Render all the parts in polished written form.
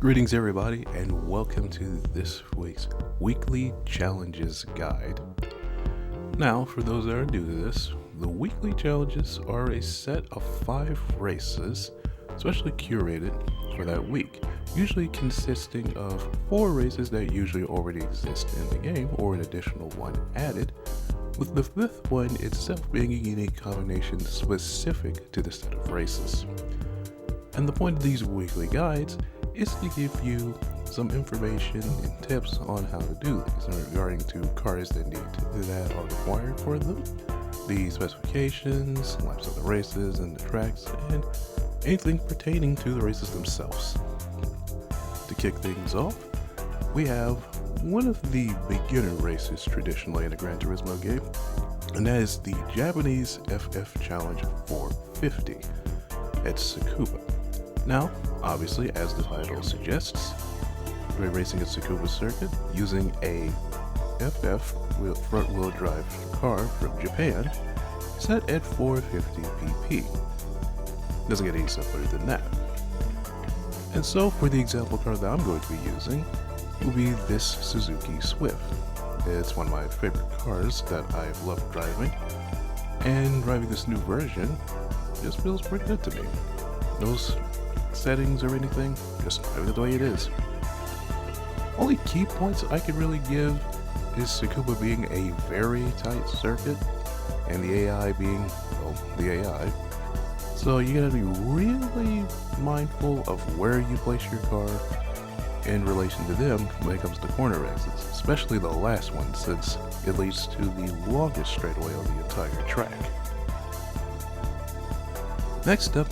Greetings everybody and welcome to this week's Weekly Challenges Guide. Now, for those that are new to this, the weekly challenges are a set of 5 races specially curated for that week, usually consisting of 4 races that usually already exist in the game or an additional one added, with the 5th one itself being a unique combination specific to the set of races. And the point of these weekly guides is to give you some information and tips on how to do these regarding to cars that are required for them, the specifications, laps of the races and the tracks, and anything pertaining to the races themselves. To kick things off, we have one of the beginner races traditionally in a Gran Turismo game, and that is the Japanese FF Challenge 450 at Tsukuba. Now, obviously, as the title suggests, we're racing at Tsukuba circuit using a FF front-wheel drive car from Japan set at 450 pp. Doesn't get any simpler than that. And so, for the example car that I'm going to be using, will be this Suzuki Swift. It's one of my favorite cars that I've loved driving, and driving this new version just feels pretty good to me. Those settings or anything, just drive it the way it is. Only key points I could really give is Tsukuba being a very tight circuit and the AI being, well, the AI. So you gotta be really mindful of where you place your car in relation to them when it comes to corner exits, especially the last one since it leads to the longest straightaway on the entire track. Next up,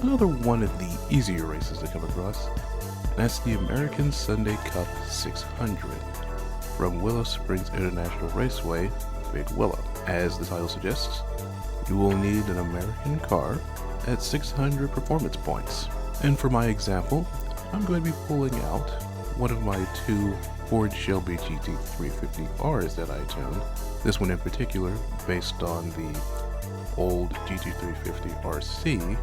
another one of the easier races to come across, and that's the American Sunday Cup 600 from Willow Springs International Raceway, Big Willow. As the title suggests, you will need an American car at 600 performance points. And for my example, I'm going to be pulling out one of my 2 Ford Shelby GT350Rs that I tuned, this one in particular based on the old GT350 RC,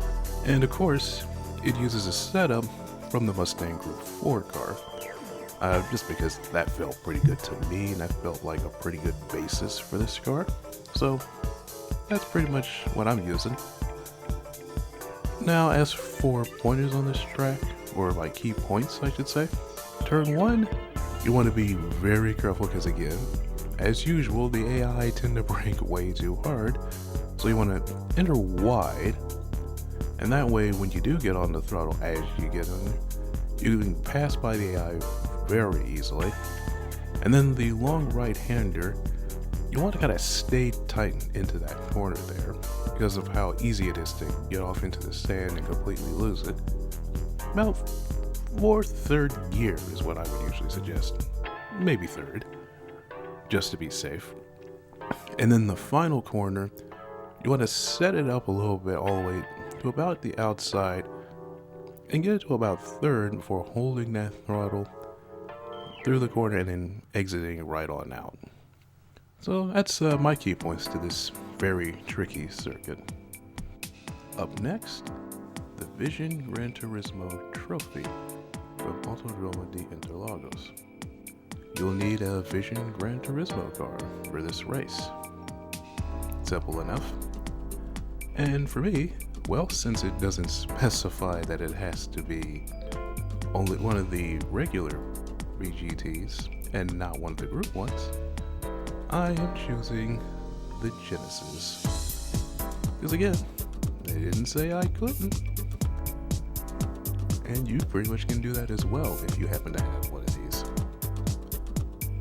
and of course, it uses a setup from the Mustang Group 4 car, just because that felt pretty good to me, and that felt like a pretty good basis for this car. So that's pretty much what I'm using. Now, as for pointers on this track, or like key points I should say, turn 1, you want to be very careful because again, as usual, the AI tend to brake way too hard, so you want to enter wide. And that way, when you do get on the throttle as you get in, you can pass by the AI very easily. And then the long right-hander, you want to kind of stay tight into that corner there because of how easy it is to get off into the sand and completely lose it. About 4th, 3rd gear is what I would usually suggest. Maybe 3rd, just to be safe. And then the final corner, you want to set it up a little bit all the way to about the outside and get it to about 3rd before holding that throttle through the corner and then exiting right on out. So that's my key points to this very tricky circuit. Up next, the Vision Gran Turismo Trophy from Autodromo de Interlagos. You'll need a Vision Gran Turismo car for this race. Simple enough. And for me, well, since it doesn't specify that it has to be only one of the regular VGTs and not one of the group ones, I am choosing the Genesis. Because again, they didn't say I couldn't. And you pretty much can do that as well if you happen to have one of these.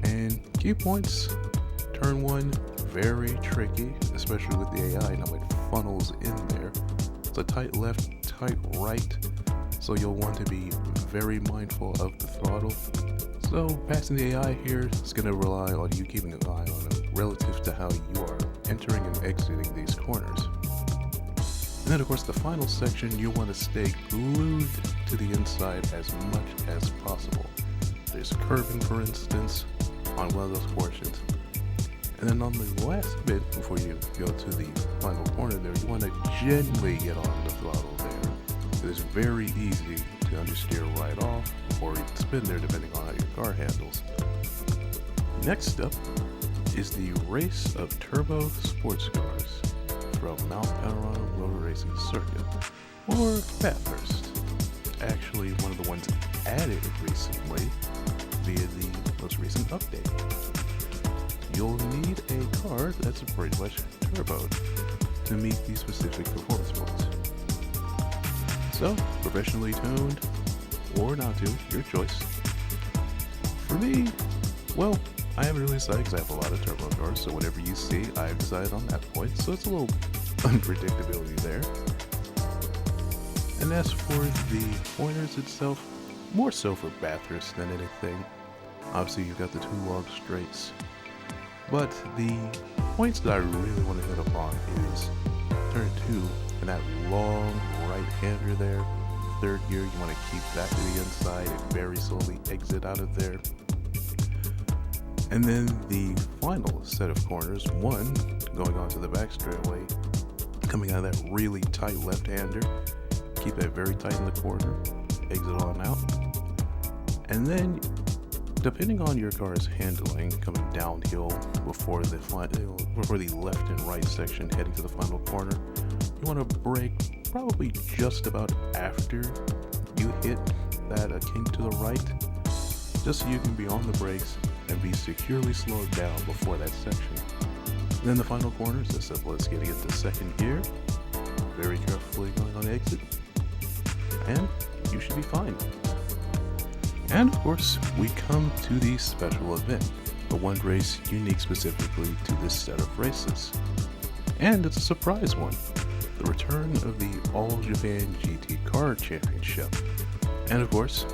And key points, turn 1, very tricky, especially with the AI and how it funnels in there. It's a tight left, tight right, so you'll want to be very mindful of the throttle. So passing the AI here is going to rely on you keeping an eye on it relative to how you are entering and exiting these corners. And then of course the final section, you want to stay glued to the inside as much as possible. There's curving, for instance, on one of those portions. And then on the last bit, before you go to the final corner there, you want to gently get on the throttle there. It's very easy basically understeer right off or even spin there depending on how your car handles. Next up is the Race of Turbo Sports Cars from Mount Panorama Motor Racing Circuit, or Bathurst. Actually, one of the ones added recently via the most recent update. You'll need a car that's pretty much turboed to meet these specific performance modes. So, professionally tuned or not to, your choice. For me, well, I haven't really decided because I have a lot of turbo cars, so whatever you see, I've decided on that point, so it's a little unpredictability there. And as for the pointers itself, more so for Bathurst than anything. Obviously, you've got the two long straights. But the points that I really want to hit upon is turn 2 and that long right-hander there. Third gear, you want to keep that to the inside and very slowly exit out of there. And then the final set of corners, one going onto the back straightaway, coming out of that really tight left-hander. Keep that very tight in the corner, exit on out. And then, depending on your car's handling, coming downhill before the left and right section heading to the final corner, you want to brake probably just about after you hit that kink to the right, just so you can be on the brakes and be securely slowed down before that section. And then the final corner is as simple as getting into second gear, very carefully going on exit, and you should be fine. And of course, we come to the special event, the one race unique specifically to this set of races. And it's a surprise one, the return of the All Japan GT Car Championship. And of course,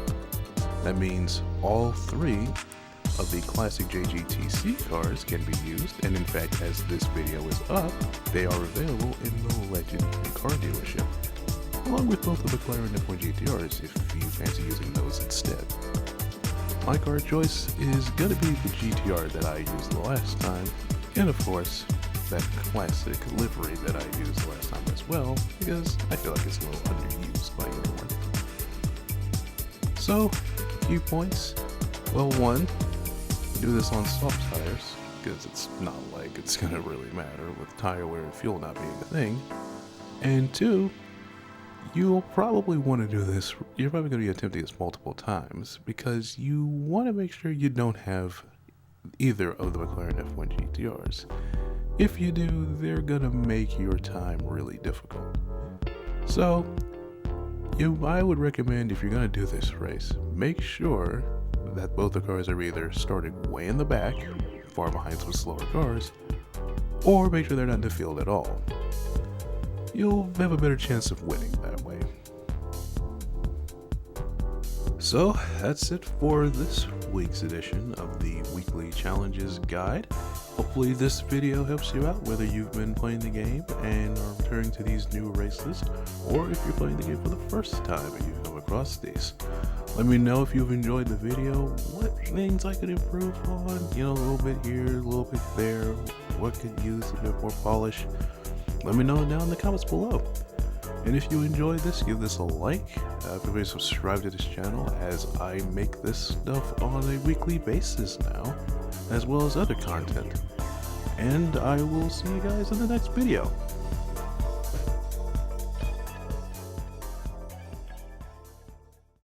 that means all three of the classic JGTC cars can be used, and in fact, as this video is up, they are available in the Legendary Car Dealership, along with both the McLaren F1 GTRs if you fancy using those instead. My car choice is going to be the GTR that I used the last time, and of course, that classic livery that I used last time as well, because I feel like it's a little underused by everyone. So, few points. Well, one, do this on soft tires, because it's not like it's going to really matter with tire wear and fuel not being a thing. And two, you'll probably want to do this, you're probably going to be attempting this multiple times, because you want to make sure you don't have either of the McLaren F1 GTRs. If you do, they're going to make your time really difficult. So, I would recommend, if you're going to do this race, make sure that both the cars are either starting way in the back, far behind some slower cars, or make sure they're not in the field at all. You'll have a better chance of winning that way. So that's it for this week's edition of the Weekly Challenges Guide. Hopefully this video helps you out, whether you've been playing the game and are returning to these new races, or if you're playing the game for the first time and you've come across these. Let me know if you've enjoyed the video, what things I could improve on, a little bit here, a little bit there, what could use a bit more polish. Let me know down in the comments below. And if you enjoyed this, give this a like. Everybody subscribe to this channel, as I make this stuff on a weekly basis now, as well as other content. And I will see you guys in the next video.